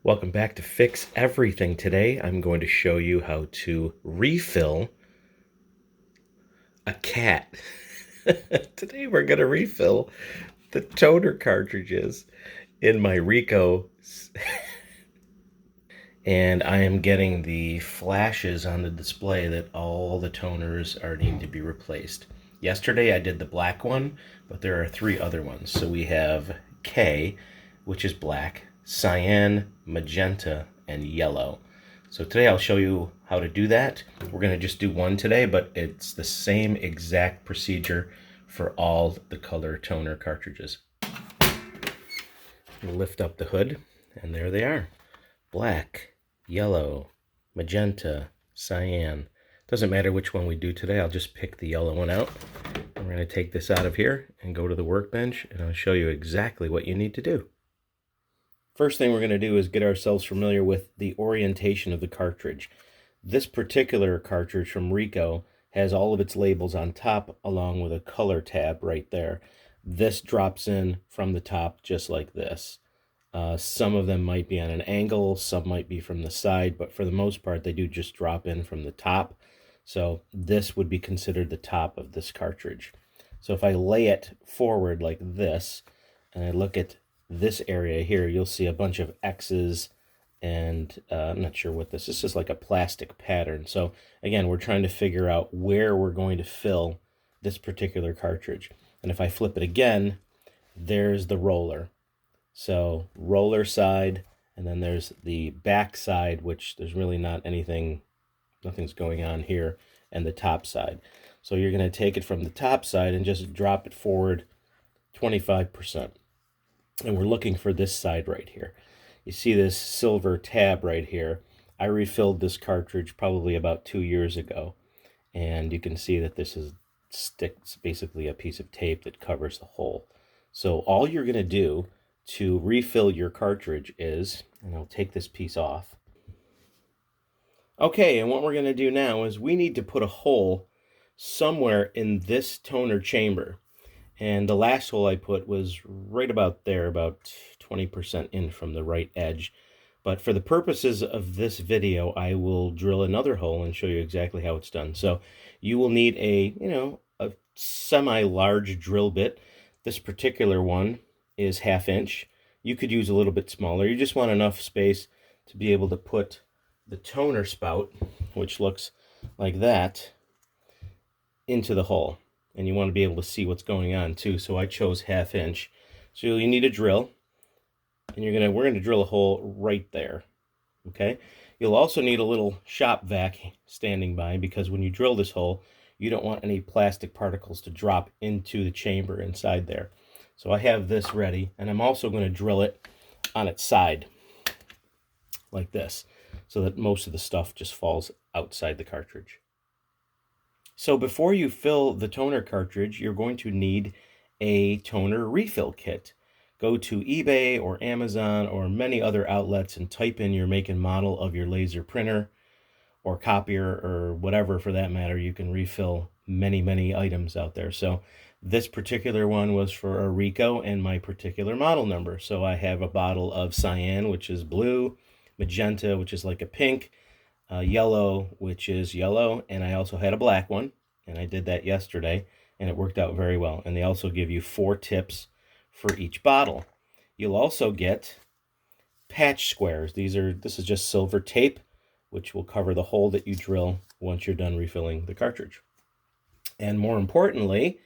Welcome back to Fix Everything. Today I'm going to show you how to refill a cat. Today we're going to refill the toner cartridges in my Rico. And I am getting the flashes on the display that all the toners are needing to be replaced. Yesterday I did the black one, but there are three other ones. So we have K, which is black, cyan, magenta, and yellow. So today I'll show you how to do that. We're going to just do one today, but it's the same exact procedure for all the color toner cartridges. Lift up the hood, and there they are. Black, yellow, magenta, cyan. Doesn't matter which one we do today, I'll just pick the yellow one out. We're going to take this out of here and go to the workbench, and I'll show you exactly what you need to do. First thing we're going to do is get ourselves familiar with the orientation of the cartridge. This particular cartridge from Rico has all of its labels on top along with a color tab right there. This drops in from the top just like this. Some of them might be on an angle, some might be from the side, but for the most part they do just drop in from the top. So this would be considered the top of this cartridge. So if I lay it forward like this and I look at this area here, you'll see a bunch of X's and I'm not sure what this is. This is like a plastic pattern. So again, we're trying to figure out where we're going to fill this particular cartridge. And if I flip it again, there's the roller. So roller side, and then there's the back side, which there's really not nothing's going on here, and the top side. So you're going to take it from the top side and just drop it forward 25%. And we're looking for this side right here. You see this silver tab right here. I refilled this cartridge probably about 2 years ago, and you can see that this is basically a piece of tape that covers the hole. So all you're going to do to refill your cartridge is, and I'll take this piece off. Okay, and what we're going to do now is we need to put a hole somewhere in this toner chamber. And the last hole I put was right about there, about 20% in from the right edge. But for the purposes of this video, I will drill another hole and show you exactly how it's done. So you will need a semi-large drill bit. This particular one is 1/2 inch. You could use a little bit smaller. You just want enough space to be able to put the toner spout, which looks like that, into the hole. And you want to be able to see what's going on too. So I chose 1/2 inch. So you need a drill, and we're gonna drill a hole right there. Okay. You'll also need a little shop vac standing by, because when you drill this hole, you don't want any plastic particles to drop into the chamber inside there. So I have this ready, and I'm also going to drill it on its side like this, so that most of the stuff just falls outside the cartridge. So before you fill the toner cartridge, you're going to need a toner refill kit. Go to eBay or Amazon or many other outlets and type in your make and model of your laser printer or copier or whatever for that matter. You can refill many items out there. So this particular one was for a Rico and my particular model number. So I have a bottle of cyan, which is blue, magenta, which is like a pink, yellow, which is yellow, and I also had a black one, and I did that yesterday, and it worked out very well. And they also give you 4 tips for each bottle. You'll also get patch squares. This is just silver tape, which will cover the hole that you drill once you're done refilling the cartridge. And more importantly,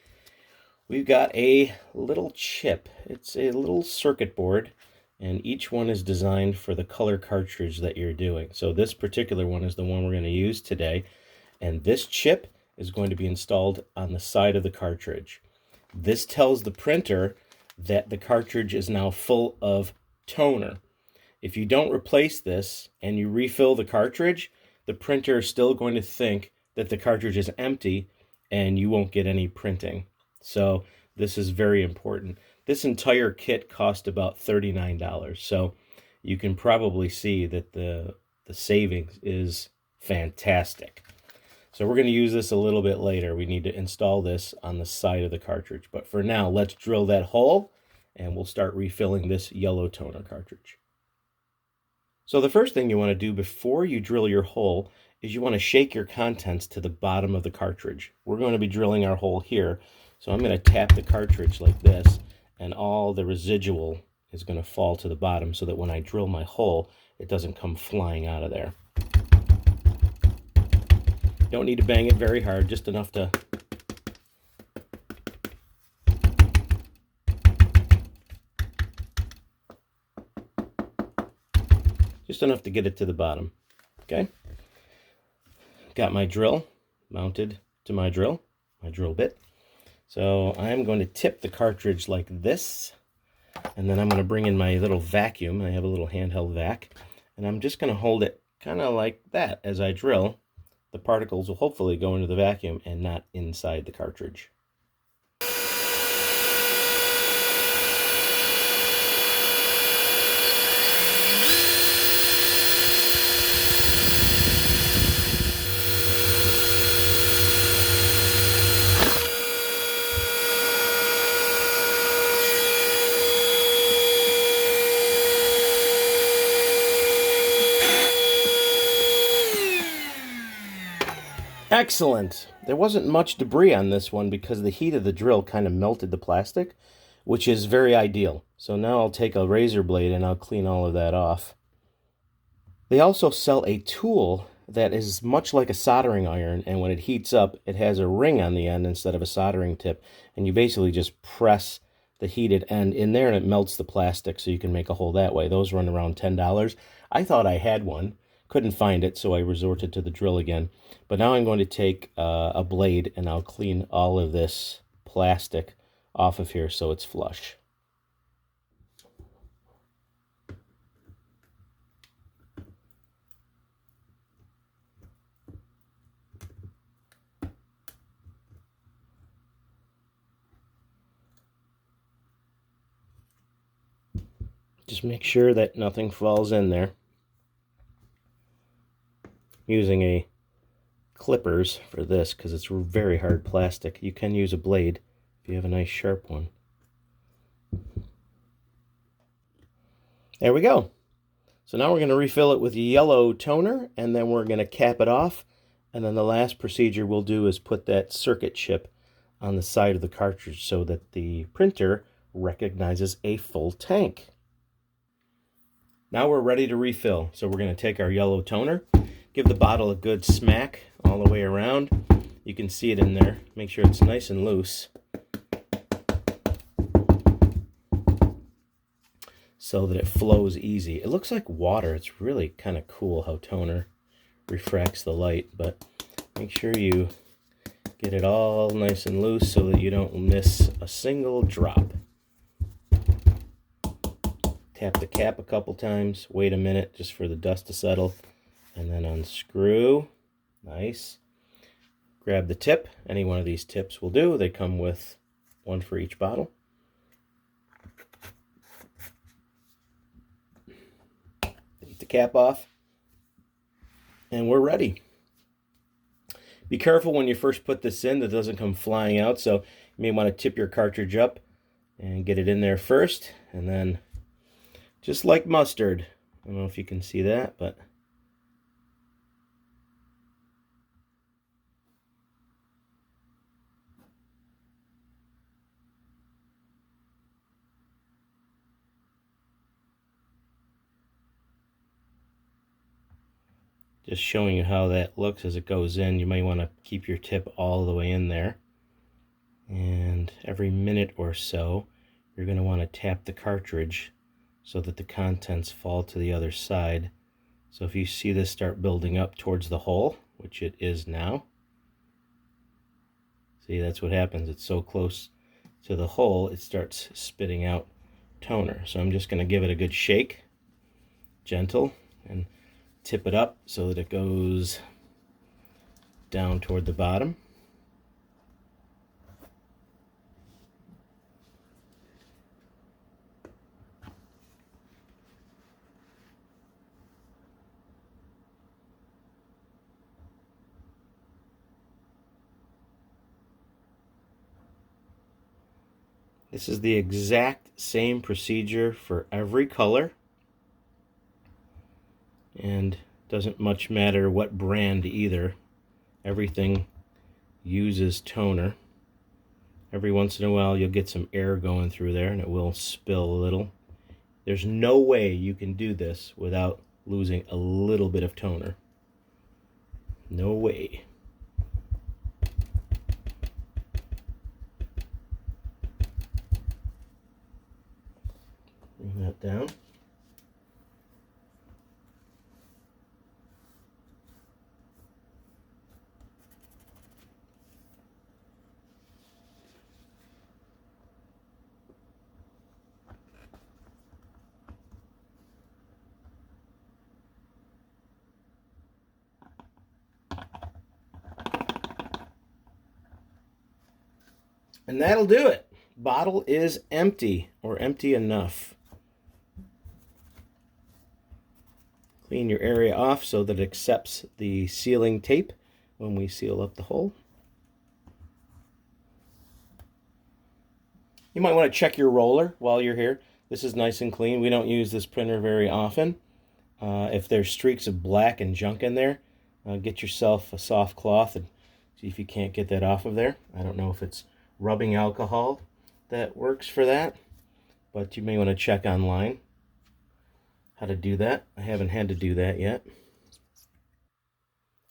we've got a little chip. It's a little circuit board, and each one is designed for the color cartridge that you're doing. So this particular one is the one we're going to use today, and this chip is going to be installed on the side of the cartridge. This tells the printer that the cartridge is now full of toner. If you don't replace this and you refill the cartridge, the printer is still going to think that the cartridge is empty and you won't get any printing. So this is very important. This entire kit cost about $39. So you can probably see that the savings is fantastic. So we're going to use this a little bit later. We need to install this on the side of the cartridge. But for now, let's drill that hole and we'll start refilling this yellow toner cartridge. So the first thing you want to do before you drill your hole is you want to shake your contents to the bottom of the cartridge. We're going to be drilling our hole here, so I'm going to tap the cartridge like this, and all the residual is going to fall to the bottom so that when I drill my hole, it doesn't come flying out of there. Don't need to bang it very hard, just enough to get it to the bottom. Okay? Got my drill mounted to my drill bit. So I'm going to tip the cartridge like this, and then I'm going to bring in my little vacuum. I have a little handheld vac, and I'm just going to hold it kind of like that as I drill. The particles will hopefully go into the vacuum and not inside the cartridge. Excellent. There wasn't much debris on this one because the heat of the drill kind of melted the plastic, which is very ideal. So now I'll take a razor blade and I'll clean all of that off. They also sell a tool that is much like a soldering iron, and when it heats up, it has a ring on the end instead of a soldering tip, and you basically just press the heated end in there and it melts the plastic so you can make a hole that way. Those run around $10. I thought I had one. Couldn't find it, so I resorted to the drill again. But now I'm going to take a blade and I'll clean all of this plastic off of here so it's flush. Just make sure that nothing falls in there. Using a clippers for this because it's very hard plastic. You can use a blade if you have a nice sharp one. There we go. So now we're going to refill it with yellow toner, and then we're going to cap it off, and then the last procedure we'll do is put that circuit chip on the side of the cartridge so that the printer recognizes a full tank. Now we're ready to refill. So we're going to take our yellow toner, give the bottle a good smack all the way around. You can see it in there. Make sure it's nice and loose so that it flows easy. It looks like water. It's really kind of cool how toner refracts the light, but make sure you get it all nice and loose so that you don't miss a single drop. Tap the cap a couple times, wait a minute just for the dust to settle, and then unscrew. Nice. Grab the tip. Any one of these tips will do. They come with one for each bottle. Take the cap off, and we're ready. Be careful when you first put this in that it doesn't come flying out, so you may want to tip your cartridge up and get it in there first, and then just like mustard. I don't know if you can see that, but just showing you how that looks as it goes in. You may want to keep your tip all the way in there. And every minute or so, you're going to want to tap the cartridge so that the contents fall to the other side. So if you see this start building up towards the hole, which it is now, see, that's what happens. It's so close to the hole, it starts spitting out toner. So I'm just going to give it a good shake, gentle, and tip it up so that it goes down toward the bottom. This is the exact same procedure for every color. And doesn't much matter what brand either. Everything uses toner. Every once in a while you'll get some air going through there and it will spill a little. There's no way you can do this without losing a little bit of toner. No way. Bring that down. And that'll do it. Bottle is empty, or empty enough. Clean your area off so that it accepts the sealing tape when we seal up the hole. You might want to check your roller while you're here. This is nice and clean. We don't use this printer very often. If there's streaks of black and junk in there, get yourself a soft cloth and see if you can't get that off of there. I don't know if it's rubbing alcohol that works for that, but you may want to check online how to do that. I haven't had to do that yet.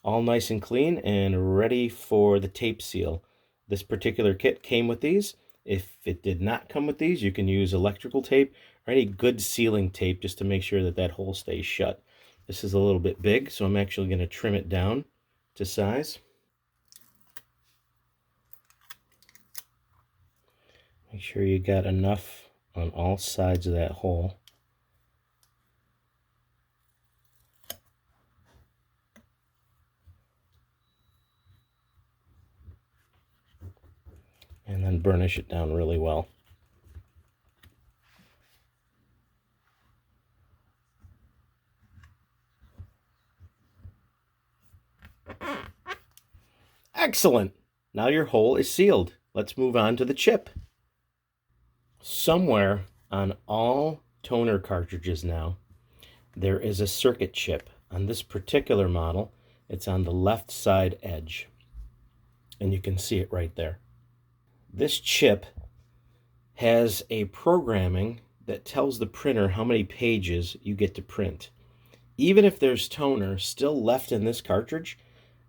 All nice and clean and ready for the tape seal. This particular kit came with these. If it did not come with these, you can use electrical tape or any good sealing tape just to make sure that that hole stays shut. This is a little bit big, so I'm actually going to trim it down to size. Make sure you got enough on all sides of that hole. And then burnish it down really well. Excellent! Now your hole is sealed. Let's move on to the chip. Somewhere on all toner cartridges now, there is a circuit chip. On this particular model, it's on the left side edge. And you can see it right there. This chip has a programming that tells the printer how many pages you get to print. Even if there's toner still left in this cartridge,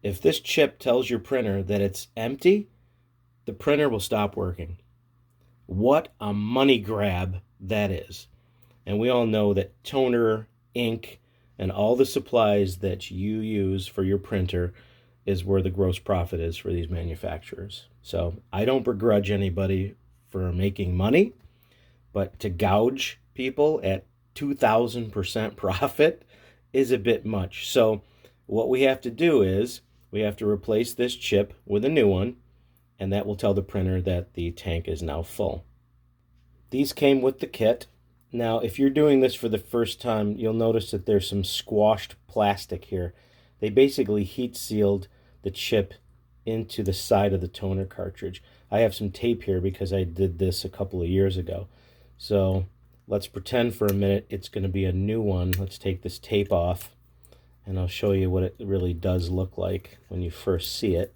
if this chip tells your printer that it's empty, the printer will stop working. What a money grab that is. And we all know that toner, ink, and all the supplies that you use for your printer is where the gross profit is for these manufacturers. So I don't begrudge anybody for making money, but to gouge people at 2,000% profit is a bit much. So what we have to do is we have to replace this chip with a new one, and that will tell the printer that the tank is now full. These came with the kit. Now, if you're doing this for the first time, you'll notice that there's some squashed plastic here. They basically heat sealed the chip into the side of the toner cartridge. I have some tape here because I did this a couple of years ago. So let's pretend for a minute it's going to be a new one. Let's take this tape off, and I'll show you what it really does look like when you first see it.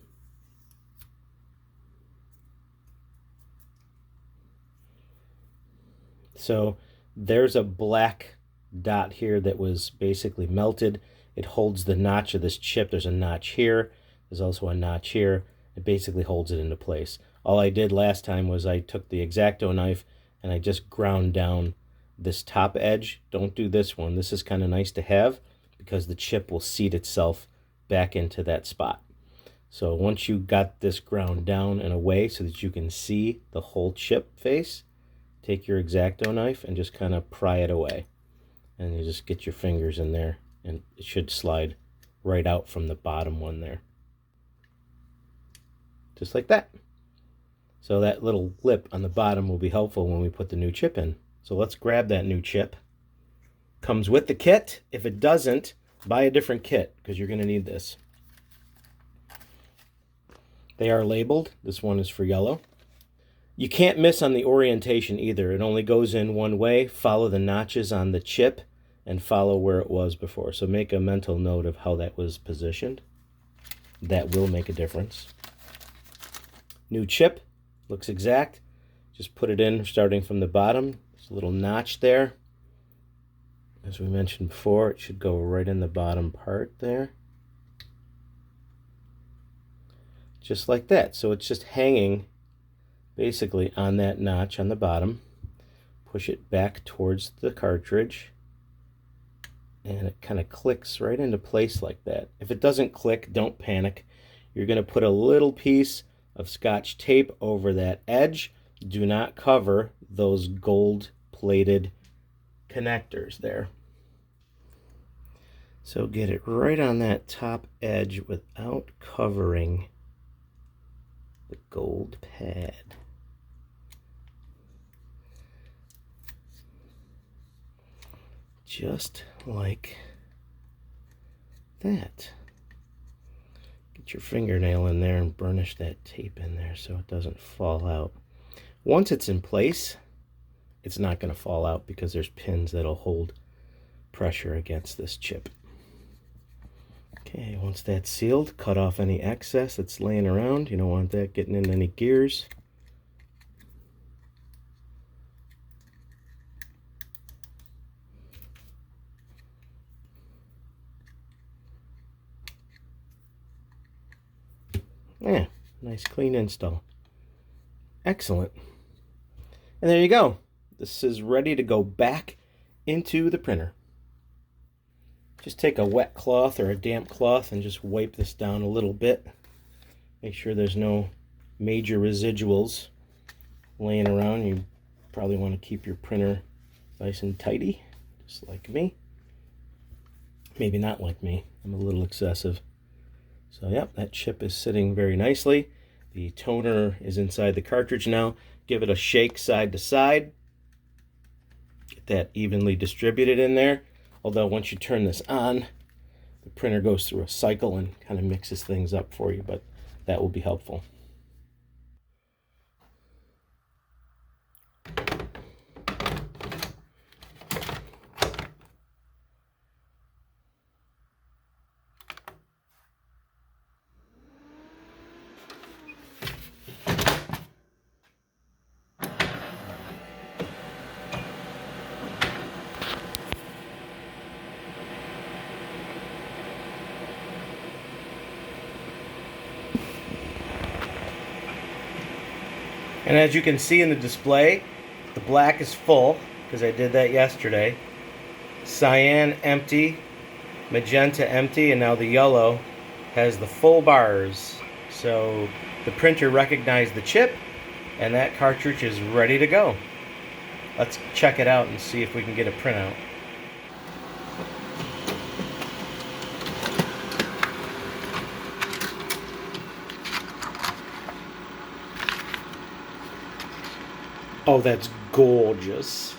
So there's a black dot here that was basically melted. It holds the notch of this chip. There's a notch here. There's also a notch here. It basically holds it into place. All I did last time was I took the X-Acto knife and I just ground down this top edge. Don't do this one. This is kind of nice to have because the chip will seat itself back into that spot. So once you got this ground down and away so that you can see the whole chip face, take your X-Acto knife and just kind of pry it away. And you just get your fingers in there and it should slide right out from the bottom one there. Just like that. So that little lip on the bottom will be helpful when we put the new chip in. So let's grab that new chip. Comes with the kit. If it doesn't, buy a different kit because you're going to need this. They are labeled. This one is for yellow. You can't miss on the orientation either. It only goes in one way. Follow the notches on the chip and follow where it was before. So make a mental note of how that was positioned. That will make a difference. New chip, looks exact. Just put it in starting from the bottom. There's a little notch there. As we mentioned before, it should go right in the bottom part there. Just like that. So it's just hanging basically on that notch on the bottom. Push it back towards the cartridge, and it kind of clicks right into place like that. If it doesn't click, don't panic. You're going to put a little piece of Scotch tape over that edge. Do not cover those gold-plated connectors there. So get it right on that top edge without covering the gold pad. Just like that. Get your fingernail in there and burnish that tape in there so it doesn't fall out. Once it's in place, it's not going to fall out because there's pins that'll hold pressure against this chip. Okay, once that's sealed, cut off any excess that's laying around. You don't want that getting in any gears. Yeah, nice clean install. Excellent. And there you go. This is ready to go back into the printer. Just take a wet cloth or a damp cloth and just wipe this down a little bit. Make sure there's no major residuals laying around. You probably want to keep your printer nice and tidy, just like me. Maybe not like me. I'm a little excessive. So yep, that chip is sitting very nicely. The toner is inside the cartridge now. Give it a shake side to side. Get that evenly distributed in there. Although once you turn this on, the printer goes through a cycle and kind of mixes things up for you, but that will be helpful. And as you can see in the display, the black is full, because I did that yesterday. Cyan empty, magenta empty, and now the yellow has the full bars. So the printer recognized the chip, and that cartridge is ready to go. Let's check it out and see if we can get a printout. Oh, that's gorgeous.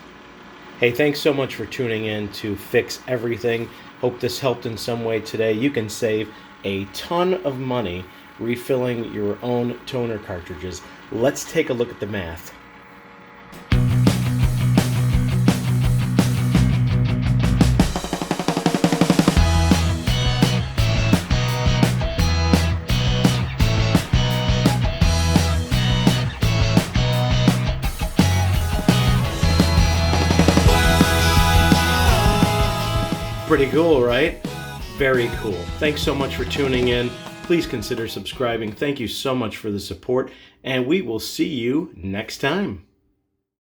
Hey, thanks so much for tuning in to Fix Everything. Hope this helped in some way today. You can save a ton of money refilling your own toner cartridges. Let's take a look at the math. Pretty cool, right? Very cool. Thanks so much for tuning in. Please consider subscribing. Thank you so much for the support, and we will see you next time.